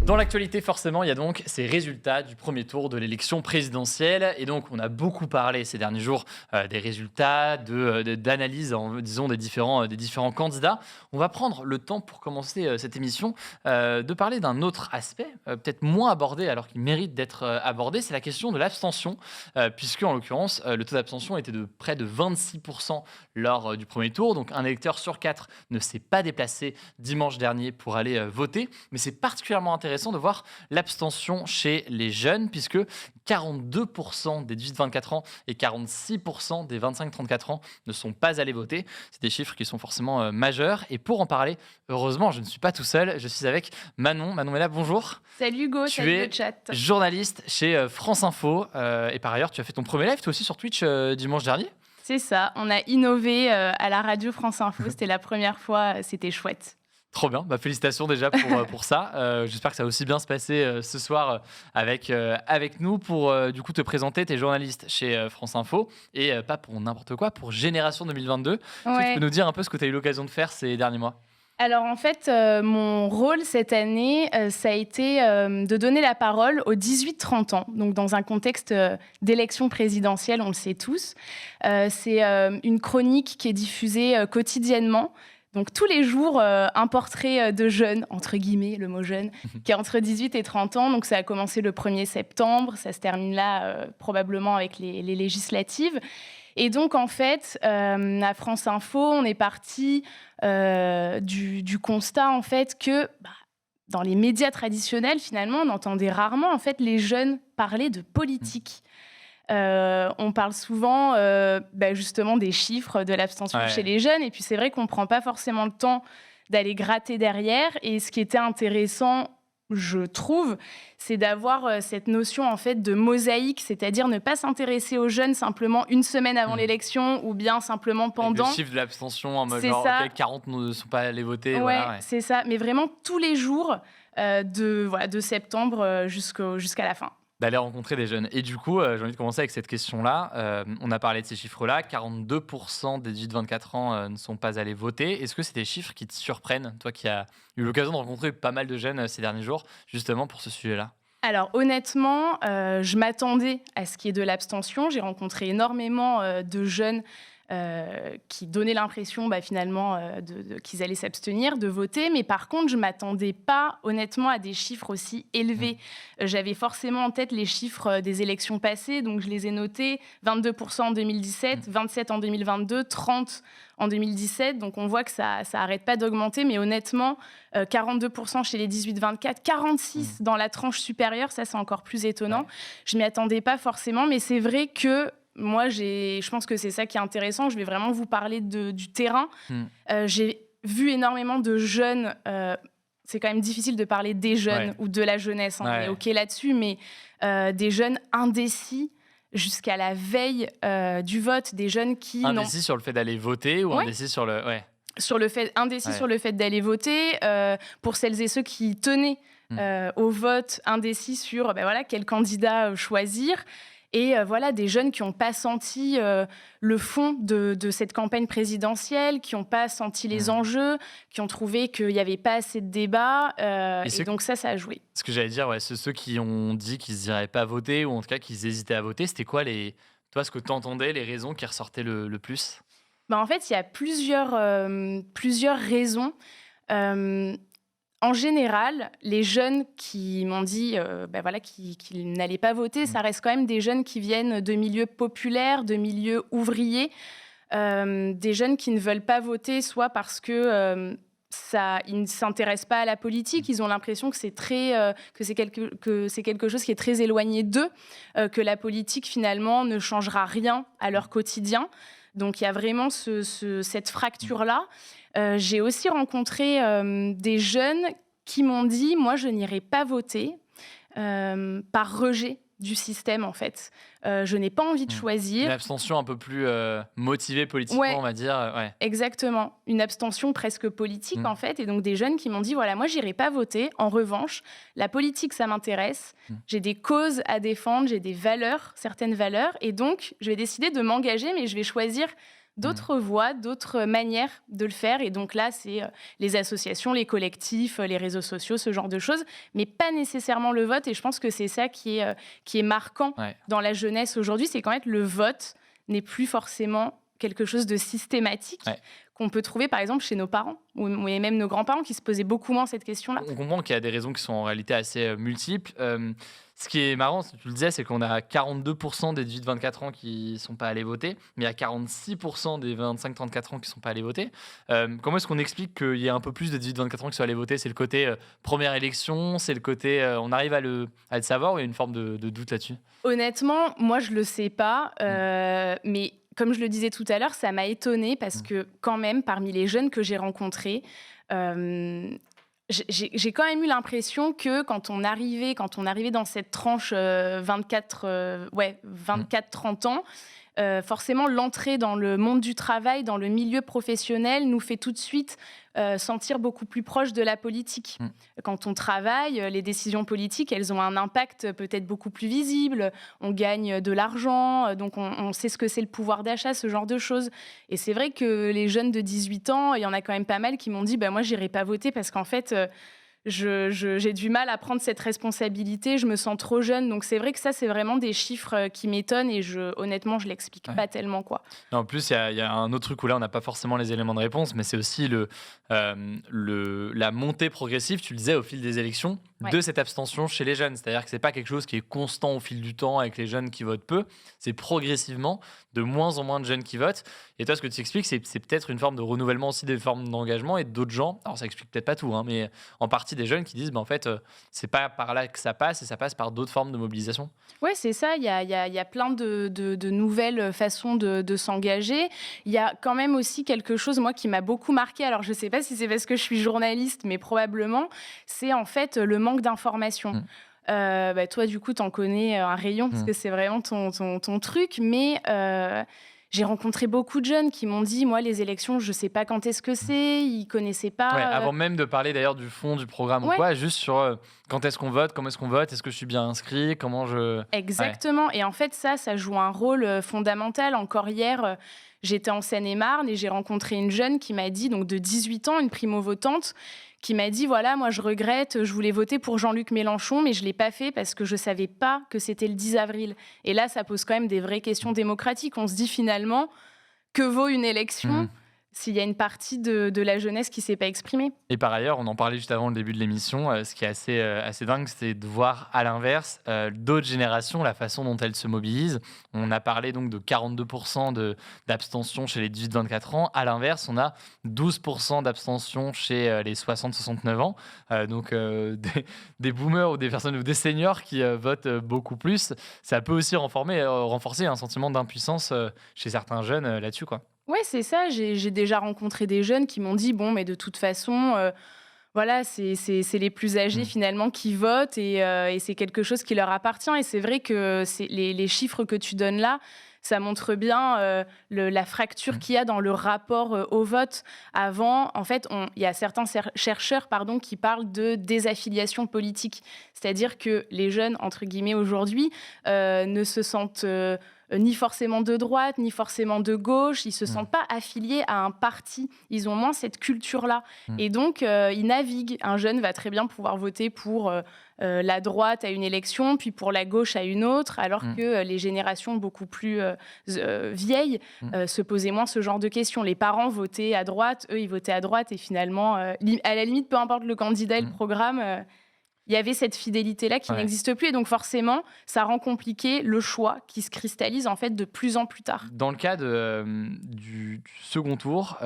Dans l'actualité, forcément, il y a donc ces résultats du premier tour de l'élection présidentielle. Et donc, on a beaucoup parlé ces derniers jours des résultats, d'analyse, disons, des différents candidats. On va prendre le temps pour commencer cette émission de parler d'un autre aspect, peut-être moins abordé alors qu'il mérite d'être abordé. C'est la question de l'abstention, puisque en l'occurrence, le taux d'abstention était de près de 26% lors du premier tour. Donc, un électeur sur 4 ne s'est pas déplacé dimanche dernier pour aller voter. Mais c'est particulièrement intéressant de voir l'abstention chez les jeunes, puisque 42% des 18-24 ans et 46% des 25-34 ans ne sont pas allés voter. C'est des chiffres qui sont forcément majeurs. Et pour en parler, heureusement, je ne suis pas tout seul. Je suis avec Manon. Manon est là, bonjour. Salut Hugo, salut le chat. Tu es journaliste chez France Info. Et par ailleurs, tu as fait ton premier live, toi aussi, sur Twitch dimanche dernier. C'est ça, on a innové à la radio France Info. C'était la première fois, c'était chouette. Trop bien, félicitations déjà pour ça. J'espère que ça va aussi bien se passer ce soir avec nous pour du coup te présenter. Tu es journaliste chez France Info et pas pour n'importe quoi, pour Génération 2022. Est-ce que tu peux nous dire un peu ce que tu as eu l'occasion de faire ces derniers mois ? Alors en fait, mon rôle cette année, ça a été de donner la parole aux 18-30 ans, donc dans un contexte d'élection présidentielle, on le sait tous. C'est une chronique qui est diffusée quotidiennement. Donc tous les jours, un portrait de jeune, entre guillemets, le mot jeune, qui est entre 18 et 30 ans. Donc ça a commencé le 1er septembre, ça se termine là probablement avec les législatives. Et donc en fait, à France Info, on est parti du constat en fait que dans les médias traditionnels, finalement, on entendait rarement en fait les jeunes parler de politique. On parle souvent justement des chiffres de l'abstention chez les jeunes. Et puis c'est vrai qu'on ne prend pas forcément le temps d'aller gratter derrière. Et ce qui était intéressant, je trouve, c'est d'avoir cette notion en fait de mosaïque, c'est-à-dire ne pas s'intéresser aux jeunes simplement une semaine avant l'élection ou bien simplement pendant. Avec le chiffre de l'abstention en mode genre, okay, 40 ne sont pas allés voter. Ouais, c'est ça. Mais vraiment tous les jours de septembre jusqu'à la fin. D'aller rencontrer des jeunes. Et du coup, j'ai envie de commencer avec cette question-là. On a parlé de ces chiffres-là. 42% des 18-24 ans ne sont pas allés voter. Est-ce que c'est des chiffres qui te surprennent, toi qui as eu l'occasion de rencontrer pas mal de jeunes ces derniers jours, justement pour ce sujet-là ? Alors honnêtement, je m'attendais à ce qu'il y ait de l'abstention. J'ai rencontré énormément de jeunes qui donnaient l'impression finalement qu'ils allaient s'abstenir de voter. Mais par contre, je ne m'attendais pas honnêtement à des chiffres aussi élevés. J'avais forcément en tête les chiffres des élections passées, donc je les ai notés. 22% en 2017, 27% en 2022, 30% en 2017. Donc on voit que ça n'arrête pas d'augmenter. Mais honnêtement, 42% chez les 18-24, 46% dans la tranche supérieure, ça c'est encore plus étonnant. Je ne m'y attendais pas forcément, mais c'est vrai que moi, je pense que c'est ça qui est intéressant. Je vais vraiment vous parler du terrain. J'ai vu énormément de jeunes. C'est quand même difficile de parler des jeunes ou de la jeunesse. On est OK là-dessus, mais des jeunes indécis jusqu'à la veille du vote. Des jeunes qui indécis sur le fait d'aller voter ou indécis sur le... Sur le fait, indécis sur le fait d'aller voter. Pour celles et ceux qui tenaient au vote, indécis sur quel candidat choisir. Et des jeunes qui n'ont pas senti le fond de cette campagne présidentielle, qui n'ont pas senti les enjeux, qui ont trouvé qu'il n'y avait pas assez de débat. Et donc ça a joué. Ce que j'allais dire, c'est ceux qui ont dit qu'ils n'iraient pas voter, ou en tout cas qu'ils hésitaient à voter. C'était quoi, toi, ce que tu entendais, les raisons qui ressortaient le plus ? En fait, il y a plusieurs raisons. En général, les jeunes qui m'ont dit qu'ils n'allaient pas voter, ça reste quand même des jeunes qui viennent de milieux populaires, de milieux ouvriers, des jeunes qui ne veulent pas voter, soit parce que ils ne s'intéressent pas à la politique, ils ont l'impression que c'est quelque chose qui est très éloigné d'eux, que la politique finalement ne changera rien à leur quotidien. Donc il y a vraiment cette fracture-là. J'ai aussi rencontré des jeunes qui m'ont dit « Moi, je n'irai pas voter par rejet du système, en fait. Je n'ai pas envie de choisir. » Une abstention un peu plus motivée politiquement, on va dire. Ouais. Exactement. Une abstention presque politique, en fait. Et donc, des jeunes qui m'ont dit « Voilà, moi, je n'irai pas voter. En revanche, la politique, ça m'intéresse. J'ai des causes à défendre, j'ai des valeurs, certaines valeurs. Et donc, je vais décider de m'engager, mais je vais choisir d'autres voies, d'autres manières de le faire. Et donc là, c'est les associations, les collectifs, les réseaux sociaux, ce genre de choses, mais pas nécessairement le vote. Et je pense que c'est ça qui est marquant dans la jeunesse aujourd'hui, c'est qu'en fait, le vote n'est plus forcément quelque chose de systématique qu'on peut trouver, par exemple, chez nos parents ou même nos grands-parents qui se posaient beaucoup moins cette question-là. On comprend qu'il y a des raisons qui sont en réalité assez multiples. Ce qui est marrant, tu le disais, c'est qu'on a 42% des 18-24 ans qui ne sont pas allés voter, mais il y a 46% des 25-34 ans qui ne sont pas allés voter. Comment est-ce qu'on explique qu'il y ait un peu plus de 18-24 ans qui sont allés voter? C'est le côté première élection, c'est le côté on arrive à le savoir, ou il y a une forme de doute là-dessus? Honnêtement, moi, je ne le sais pas, mais comme je le disais tout à l'heure, ça m'a étonnée parce que quand même, parmi les jeunes que j'ai rencontrés, j'ai quand même eu l'impression que quand on arrivait dans cette tranche 24-30 ans, forcément, l'entrée dans le monde du travail, dans le milieu professionnel, nous fait tout de suite sentir beaucoup plus proche de la politique. Quand on travaille, les décisions politiques, elles ont un impact peut-être beaucoup plus visible. On gagne de l'argent, donc on sait ce que c'est le pouvoir d'achat, ce genre de choses. Et c'est vrai que les jeunes de 18 ans, il y en a quand même pas mal qui m'ont dit « moi, j'irai pas voter parce qu'en fait... j'ai du mal à prendre cette responsabilité, je me sens trop jeune. » Donc c'est vrai que ça, c'est vraiment des chiffres qui m'étonnent et honnêtement, je l'explique pas tellement, quoi. En plus, il y a un autre truc où là, on n'a pas forcément les éléments de réponse, mais c'est aussi la montée progressive, tu le disais, au fil des élections, de cette abstention chez les jeunes. C'est-à-dire que c'est pas quelque chose qui est constant au fil du temps avec les jeunes qui votent peu, c'est progressivement de moins en moins de jeunes qui votent. Et toi, ce que tu expliques, c'est peut-être une forme de renouvellement aussi des formes d'engagement et d'autres gens, alors ça explique peut-être pas tout, mais en partie des jeunes qui disent en fait, c'est pas par là que ça passe et ça passe par d'autres formes de mobilisation. Oui, c'est ça. Il y a plein de nouvelles façons de s'engager. Il y a quand même aussi quelque chose, moi, qui m'a beaucoup marqué. Alors, je sais pas si c'est parce que je suis journaliste, mais probablement, c'est en fait le manque d'informations. Toi, du coup, t'en connais un rayon parce que c'est vraiment ton truc, mais... j'ai rencontré beaucoup de jeunes qui m'ont dit, moi, les élections, je ne sais pas quand est-ce que c'est, ils ne connaissaient pas. Avant même de parler d'ailleurs du fond du programme ou quoi, juste sur quand est-ce qu'on vote, comment est-ce qu'on vote, est-ce que je suis bien inscrit, comment je... Exactement, et en fait, ça joue un rôle fondamental. Encore hier, j'étais en Seine-et-Marne et j'ai rencontré une jeune qui m'a dit, donc de 18 ans, une primo-votante, qui m'a dit, voilà, moi je regrette, je voulais voter pour Jean-Luc Mélenchon, mais je ne l'ai pas fait parce que je ne savais pas que c'était le 10 avril. Et là, ça pose quand même des vraies questions démocratiques. On se dit finalement, que vaut une élection s'il y a une partie de la jeunesse qui ne s'est pas exprimée? Et par ailleurs, on en parlait juste avant le début de l'émission, ce qui est assez dingue, c'est de voir à l'inverse d'autres générations, la façon dont elles se mobilisent. On a parlé donc de 42% d'abstention chez les 18-24 ans. À l'inverse, on a 12% d'abstention chez les 60-69 ans. Donc des boomers ou des personnes ou des seniors qui votent beaucoup plus. Ça peut aussi renforcer un sentiment d'impuissance chez certains jeunes là-dessus, quoi. Oui, c'est ça. J'ai déjà rencontré des jeunes qui m'ont dit, bon, mais de toute façon, voilà, c'est les plus âgés finalement qui votent et c'est quelque chose qui leur appartient. Et c'est vrai que les chiffres que tu donnes là, ça montre bien la fracture qu'il y a dans le rapport au vote. Avant, en fait, il y a certains chercheurs qui parlent de désaffiliation politique. C'est-à-dire que les jeunes, entre guillemets, aujourd'hui, ne se sentent... ni forcément de droite, ni forcément de gauche. Ils ne se sentent pas affiliés à un parti. Ils ont moins cette culture-là. Et donc, ils naviguent. Un jeune va très bien pouvoir voter pour la droite à une élection, puis pour la gauche à une autre, alors que les générations beaucoup plus vieilles se posaient moins ce genre de questions. Les parents votaient à droite, eux, ils votaient à droite. Et finalement, à la limite, peu importe le candidat et le programme... il y avait cette fidélité-là qui n'existe plus. Et donc, forcément, ça rend compliqué le choix qui se cristallise, en fait, de plus en plus tard. Dans le cas du second tour,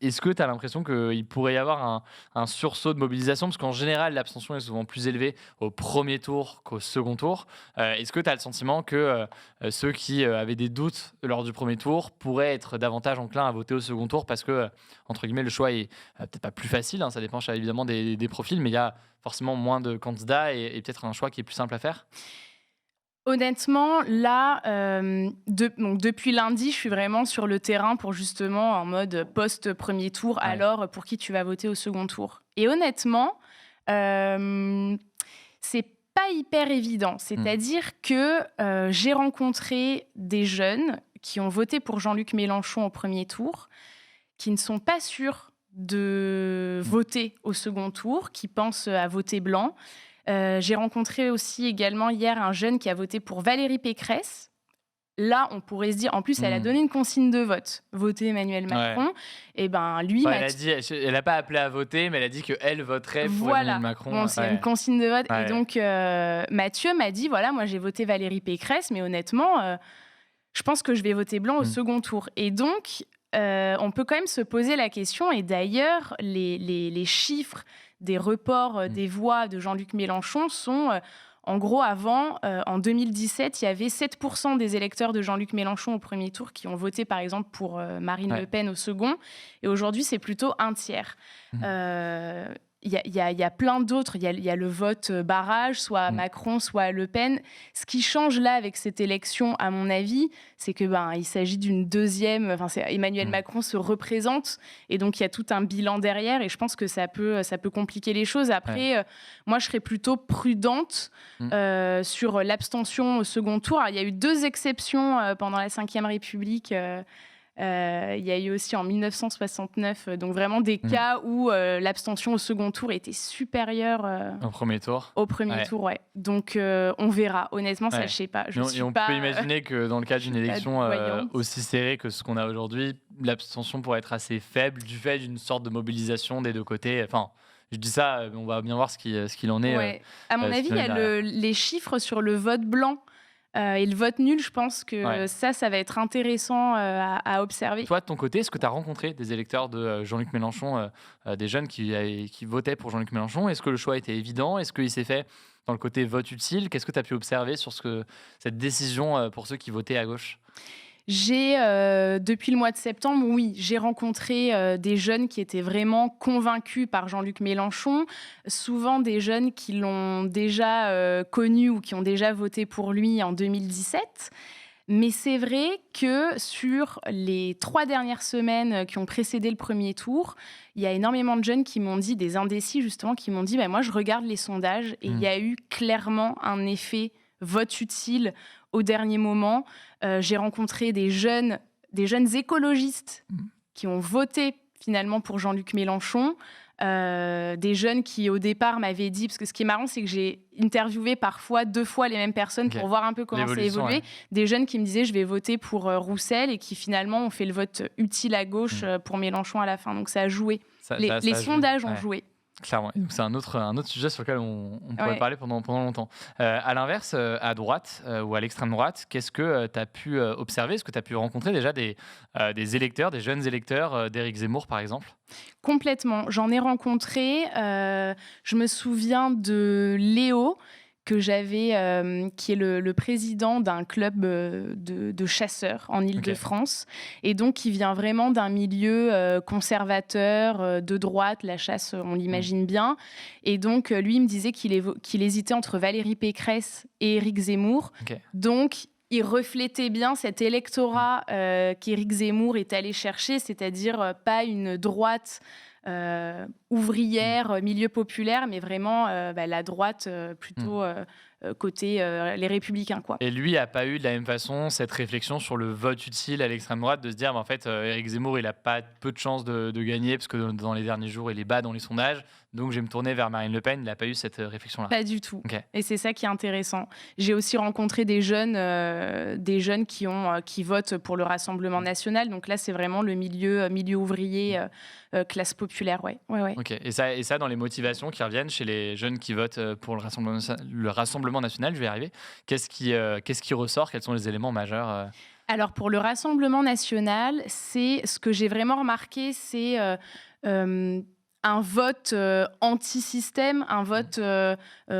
est-ce que tu as l'impression qu'il pourrait y avoir un sursaut de mobilisation? Parce qu'en général, l'abstention est souvent plus élevée au premier tour qu'au second tour. Est-ce que tu as le sentiment que ceux qui avaient des doutes lors du premier tour pourraient être davantage enclins à voter au second tour parce que, entre guillemets, le choix est peut-être pas plus facile, ça dépend évidemment des profils, mais il y a forcément moins de candidats et peut-être un choix qui est plus simple à faire? Honnêtement, là, depuis lundi, je suis vraiment sur le terrain pour justement en mode post-premier tour. Alors, pour qui tu vas voter au second tour? Et honnêtement, c'est pas hyper évident. C'est-à-dire que j'ai rencontré des jeunes qui ont voté pour Jean-Luc Mélenchon au premier tour, qui ne sont pas sûrs de voter au second tour, qui pensent à voter blanc. J'ai rencontré aussi également hier un jeune qui a voté pour Valérie Pécresse. Là, on pourrait se dire, en plus, elle a donné une consigne de vote, voter Emmanuel Macron. Ouais. Et ben lui, elle n'a pas appelé à voter, mais elle a dit qu'elle voterait pour Emmanuel Macron. Bon, c'est une consigne de vote. Ouais. Et donc, Mathieu m'a dit, voilà, moi, j'ai voté Valérie Pécresse, mais honnêtement, je pense que je vais voter blanc au second tour. Et donc, on peut quand même se poser la question. Et d'ailleurs, les chiffres des reports des voix de Jean-Luc Mélenchon sont... En gros, avant, en 2017, il y avait 7% des électeurs de Jean-Luc Mélenchon au premier tour qui ont voté, par exemple, pour Marine Le Pen au second. Et aujourd'hui, c'est plutôt un tiers. Il y a plein d'autres. Il y a le vote barrage, soit à Macron, soit à Le Pen. Ce qui change là avec cette élection, à mon avis, c'est que il s'agit d'une deuxième. Emmanuel Macron se représente, et donc il y a tout un bilan derrière. Et je pense que ça peut compliquer les choses. Après, moi, je serais plutôt prudente sur l'abstention au second tour. Alors, il y a eu 2 exceptions pendant la Ve République. Il y a eu aussi en 1969, donc vraiment des cas où l'abstention au second tour était supérieure au premier tour. Au premier tour, ouais. Donc on verra. Honnêtement, ça, je sais pas. On peut imaginer que dans le cas d'une élection aussi serrée que ce qu'on a aujourd'hui, l'abstention pourrait être assez faible du fait d'une sorte de mobilisation des deux côtés. Enfin, je dis ça, on va bien voir ce qu'il en est. Ouais. À mon avis, il y a les chiffres sur le vote blanc. Et le vote nul, je pense que ça va être intéressant à observer. Toi, de ton côté, est-ce que tu as rencontré des électeurs de Jean-Luc Mélenchon, des jeunes qui votaient pour Jean-Luc Mélenchon? Est-ce que le choix était évident? Est-ce qu'il s'est fait dans le côté vote utile? Qu'est-ce que tu as pu observer sur cette décision pour ceux qui votaient à gauche? Depuis le mois de septembre, oui, j'ai rencontré des jeunes qui étaient vraiment convaincus par Jean-Luc Mélenchon, souvent des jeunes qui l'ont déjà connu ou qui ont déjà voté pour lui en 2017. Mais c'est vrai que sur les 3 dernières semaines qui ont précédé le premier tour, il y a énormément de jeunes qui m'ont dit, des indécis justement, qui m'ont dit moi je regarde les sondages et il y a eu clairement un effet vote utile au dernier moment. J'ai rencontré des jeunes écologistes qui ont voté finalement pour Jean-Luc Mélenchon. Des jeunes qui au départ m'avaient dit, parce que ce qui est marrant, c'est que j'ai interviewé parfois 2 fois les mêmes personnes pour voir un peu comment ça évoluait. Des jeunes qui me disaient je vais voter pour Roussel et qui finalement ont fait le vote utile à gauche pour Mélenchon à la fin. Donc ça a joué. Les sondages ont joué. Clairement. Donc c'est un autre sujet sur lequel on pourrait parler pendant longtemps. À l'inverse, à droite ou à l'extrême droite, qu'est-ce que tu as pu observer? Est-ce que tu as pu rencontrer déjà des électeurs, des jeunes électeurs d'Éric Zemmour, par exemple? Complètement. J'en ai rencontré. Je me souviens de Léo, que j'avais, qui est le président d'un club de chasseurs en Île-de-France, et donc qui vient vraiment d'un milieu conservateur, de droite, la chasse, on l'imagine bien. Et donc, lui, il me disait qu'il hésitait entre Valérie Pécresse et Éric Zemmour. Donc, il reflétait bien cet électorat qu'Éric Zemmour est allé chercher, c'est-à-dire pas une droite ouvrière, milieu populaire, mais vraiment la droite plutôt côté les Républicains, quoi. Et lui n'a pas eu de la même façon cette réflexion sur le vote utile à l'extrême droite, de se dire en fait Éric Zemmour il a pas peu de chances de gagner parce que dans les derniers jours il est bas dans les sondages, donc je vais me tourner vers Marine Le Pen. Il n'a pas eu cette réflexion-là? Pas du tout. Et c'est ça qui est intéressant. J'ai aussi rencontré des jeunes qui votent pour le Rassemblement national. Donc là, c'est vraiment le milieu ouvrier, classe populaire. Ouais. Ok. Et ça, dans les motivations qui reviennent chez les jeunes qui votent pour le Rassemblement national, je vais y arriver. Qu'est-ce qui ressort? Quels sont les éléments majeurs? Alors, pour le Rassemblement national, c'est ce que j'ai vraiment remarqué, c'est un vote anti-système, un vote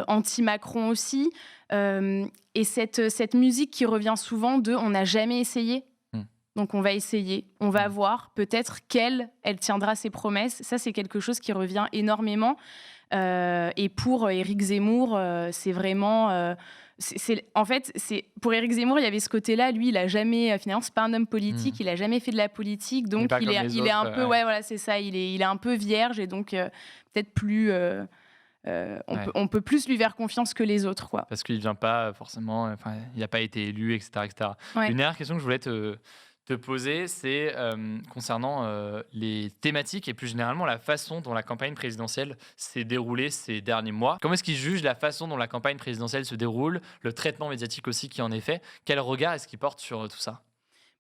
anti-Macron aussi, et cette musique qui revient souvent de « on n'a jamais essayé ». Donc on va essayer, on va voir peut-être elle tiendra ses promesses. Ça, c'est quelque chose qui revient énormément. Et pour Éric Zemmour, c'est vraiment... pour Éric Zemmour, il y avait ce côté-là. Lui, il a jamais... finalement, c'est pas un homme politique. Il a jamais fait de la politique. Donc, il est un peu... c'est ça. Il est un peu vierge et donc peut-être plus on peut plus lui faire confiance que les autres, quoi. Parce qu'il ne vient pas forcément, enfin, il n'a pas été élu, etc. etc. Ouais. Une dernière question que je voulais te poser, c'est concernant les thématiques et plus généralement la façon dont la campagne présidentielle s'est déroulée ces derniers mois. Comment est-ce qu'ils jugent la façon dont la campagne présidentielle se déroule, le traitement médiatique aussi qui en est fait? Quel regard est-ce qu'ils portent sur tout ça?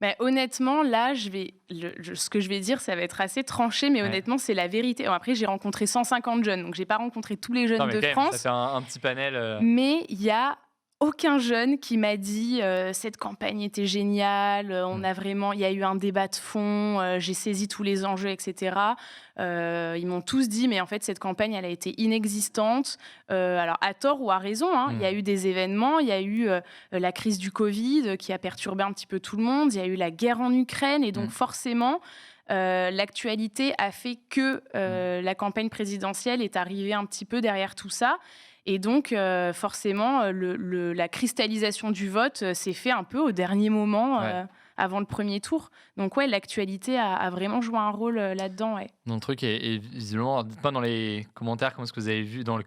Mais honnêtement, là, ce que je vais dire, ça va être assez tranché, mais honnêtement, c'est la vérité. Bon, après, j'ai rencontré 150 jeunes, donc j'ai pas rencontré tous les jeunes Non, mais de quand même, France. ça fait un petit panel. Mais il y a aucun jeune qui m'a dit cette campagne était géniale, il y a eu un débat de fond, j'ai saisi tous les enjeux, etc. Ils m'ont tous dit, mais en fait, cette campagne, elle a été inexistante. Alors, à tort ou à raison, il y a eu des événements, il y a eu la crise du Covid qui a perturbé un petit peu tout le monde, il y a eu la guerre en Ukraine, et donc forcément, l'actualité a fait que la campagne présidentielle est arrivée un petit peu derrière tout ça. Et donc, forcément, la cristallisation du vote s'est fait un peu au dernier moment, avant le premier tour. Donc, ouais, l'actualité a vraiment joué un rôle là-dedans. Ouais. Dans le truc, et visiblement, dites-moi dans les commentaires comment est-ce que vous avez vu, dans le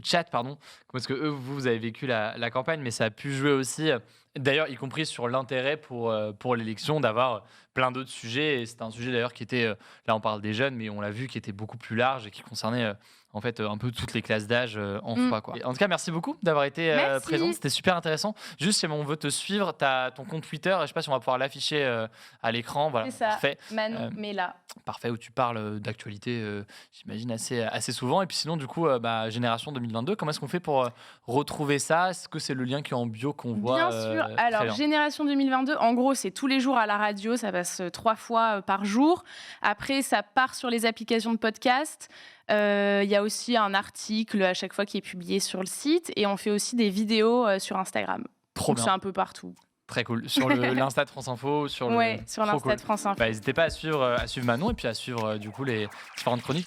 chat, pardon, comment est-ce que vous avez vécu la campagne, mais ça a pu jouer aussi, d'ailleurs, y compris sur l'intérêt pour l'élection, d'avoir plein d'autres sujets. Et c'est un sujet d'ailleurs qui était, là on parle des jeunes, mais on l'a vu, qui était beaucoup plus large et qui concernait en fait un peu toutes les classes d'âge en soi, quoi. Et en tout cas, merci beaucoup d'avoir été présente, c'était super intéressant. Juste, si on veut te suivre, tu as ton compte Twitter, je sais pas si on va pouvoir l'afficher à l'écran. Voilà, c'est ça, parfait. Manon Mella. Parfait, où tu parles d'actualité, j'imagine, assez souvent. Et puis sinon, du coup, Génération 2022, comment est-ce qu'on fait pour retrouver ça? Est-ce que c'est le lien qui est en bio qu'on voit? Bien sûr. Alors, Génération 2022, en gros, c'est tous les jours à la radio, ça passe 3 fois par jour. Après, ça part sur les applications de podcast. Il y a aussi un article à chaque fois qui est publié sur le site. Et on fait aussi des vidéos sur Instagram. Donc, c'est un peu partout. Très cool. Sur l'Insta de France Info, sur l'Insta de France Info. N'hésitez pas à suivre Manon et puis à suivre du coup les différentes chroniques.